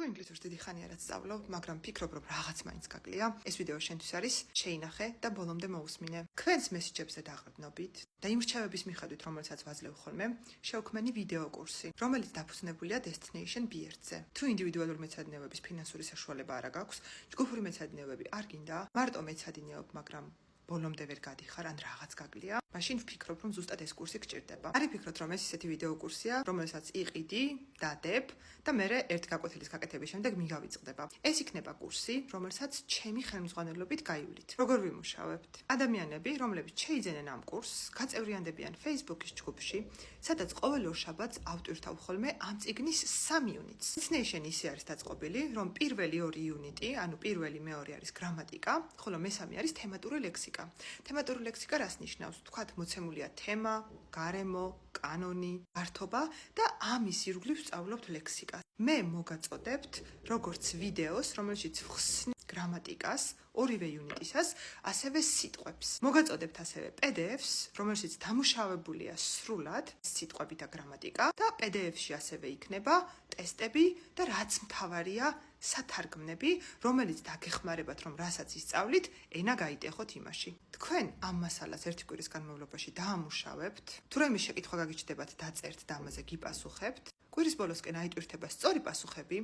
თუ ინგლისურს დიდი ხანია რაც სწავლობ, მაგრამ ფიქრობ, რომ რაღაც მაინც გაკლია, ეს ვიდეო შენთვის არის, შეინახე და ბოლომდე მოусმინე. Ქვენს მესიჯებზე დაყრდნობით და იმ რჩევების მიხედვით, რომელსაც ვაძლევ ხოლმე, შევქმენი ვიდეო კურსი, რომელიც დაფუძნებულია Destination BERT-ზე. თუ ინდივიდუალური მეცადინეობების ფინანსური საშუალება არ აქვს, ჯგუფური მეცადინეობები არ გინდა, მარტო მეცადინეობ, მაგრამ ბოლომდე ვერ გადიხარ ან რაღაც გაკლია, მაშინ ვფიქრობ, რომ ზუსტად ეს კურსი გჭირდება. არ ვფიქრობ, რომ ეს ისეთი ვიდეო კურსია, რომელსაც იყიდი, დადებ და მერე ერთ გაკვეთილის გაკეთების შემდეგ მიგავიწყდება. ეს იქნება კურსი, რომელსაც ჩემი ხელმძღვანელობით გაივლით. როგორ ვიმუშავებთ? ადამიანები, რომლებიც შეიძენენ ამ კურსს, გაწევრიანდებიან Facebook-ის ჯგუფში, სადაც ყოველ ორ შაბათს ავტვირთავ ხოლმე ამ წიგნის 3 იუნიტს. Destination ისე არის დაწყობილი, რომ პირველი 2 იუნიტი, ანუ პირველი მეორე არის გრამატიკა, ხოლო მესამე არის თემატური ლექსიკა. თემატური ლექსიკა რას ნიშნავს? თქვათ, მოცემულია თემა, გარემო, კანონი, გართობა და ამის ირგვლივ სწავლობთ ლექსიკას. მე მოგაწოდებთ როგორც ვიდეოს, რომელშიც ვხსნი გრამატიკას, ორივე იუნიტისას, ასევე სიტყვებს. მოგაწოდებთ ასევე PDF-ს, რომელშიც დამუშავებულია სრულად სიტყვები და გრამატიკა და PDF-ში ასევე იქნება ტესტები და რაც მთავარია, სათარგმნები, რომელიც დაგეხმარებათ, რომ რასაც ისწავლით, ენა გაიტეხოთ იმაში. თქვენ ამ მასალას ერთი კვირის განმავლობაში დაამუშავებთ, თუ რაიმე შეკითხვა გაგიჩნდებათ, დაწერთ და ამაზე გიპასუხებთ. კვირის ბოლოსკენ აიტვირთება სწორი პასუხები,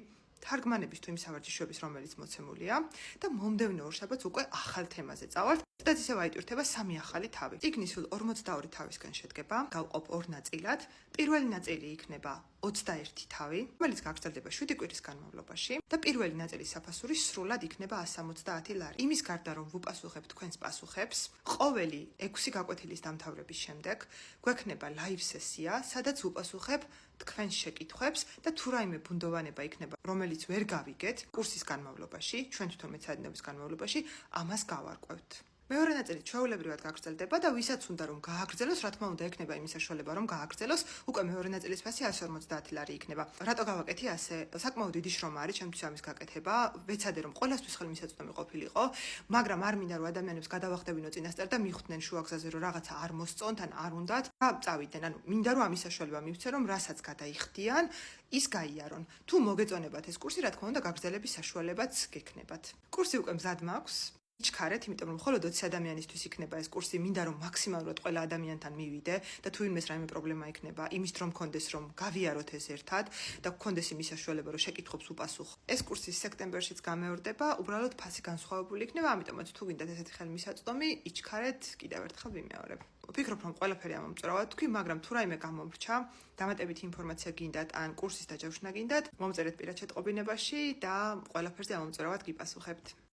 თარგმანების თუ იმ სავარჯიშოების, რომელიც მოცემულია და მომდევნო ორ შაბათს უკვე ახალ თემაზე წავალთ. და ისევ აიტვირთება 3 ახალი თავი. წიგნის სულ 42 თავისგან შედგება, გავყოფ 2 ნაწილად. პირველი ნაწილი იქნება 21 თავი, რომელიც გაგრძელდება 7 კვირის განმავლობაში და პირველი ნაწილის საფასური სრულად იქნება 170 ლარი. იმის გარდა, რომ ვუპასუხებ თქვენს პასუხებს, ყოველი 6 გაკვეთილის დამთავრების შემდეგ გვექნება live სესია, სადაც ვუპასუხებ თქვენს შეკითხვებს და თუ რაიმე ბუნდოვანება იქნება, რომელიც ვერ გავიგეთ კურსის განმავლობაში, ჩვენ თვითონ მეცადინეობის განმავლობაში, ამას გავარკვევთ. მეორე ნაწილი ჩვეულებრივად გაგრძელდება და ვისაც უნდა რომ გააგრძელოს, რა თქმა უნდა, ექნება იმის საშუალება რომ გააგრძელოს, უკვე მეორე ნაწილის ფასი 150 ლარი იქნება. რატო გავაკეთე ასე? საკმაოდ დიდი შრომა არის ჩემთვის ამის გაკეთება. ვეცადე რომ ყველასთვის ხელმისაწვდომი ყოფილიყო, მაგრამ არ მინდა რომ ადამიანებს გადავახდებინო წინასწარ და მიხვდნენ შუაგზაზე რომ რაღაცა არ მოსწონთ ან არ უნდათ და წავიდნენ. ანუ მინდა რომ ამის საშუალება მივცე, რომ რასაც გადაიხდიან, ის გაიარონ. თუ მოგეწონებათ ეს კურსი, რა თქმა უნდა, გაგრძელების საშუალებაც გექნებათ. კურსი უკვე მზად მაქვს. იჩქარეთ, იმიტომ რომ მხოლოდ 20 ადამიანისთვის იქნება ეს კურსი, მინდა რომ მაქსიმალურად ყველა ადამიანთან მივიდე და თუ ვინმეს რაიმე პრობლემა იქნება, იმის დრო მქონდეს რომ გავიაროთ ეს ერთად და გქონდეს იმის საშუალება რომ შეკითხვებს უპასუხო. ეს კურსი სექტემბერშიც გამეორდება, უბრალოდ ფასი განსხვავებული იქნება, ამიტომაც თუ გინდათ ესეთი ხელმისაწვდომი, იჩქარეთ, კიდევ ერთხელ ვიმეორებ. ვფიქრობ რომ ყველაფერი ამომწურავად თქვი, მაგრამ თუ რაიმე გამომრჩა, დამატებითი ინფორმაცია გინდათ ან კურსის დაჯავშნა გინდათ, მომწერეთ პირად შეტყობინებაში და ყველაფერზე ამომწურავად გიპასუხებთ.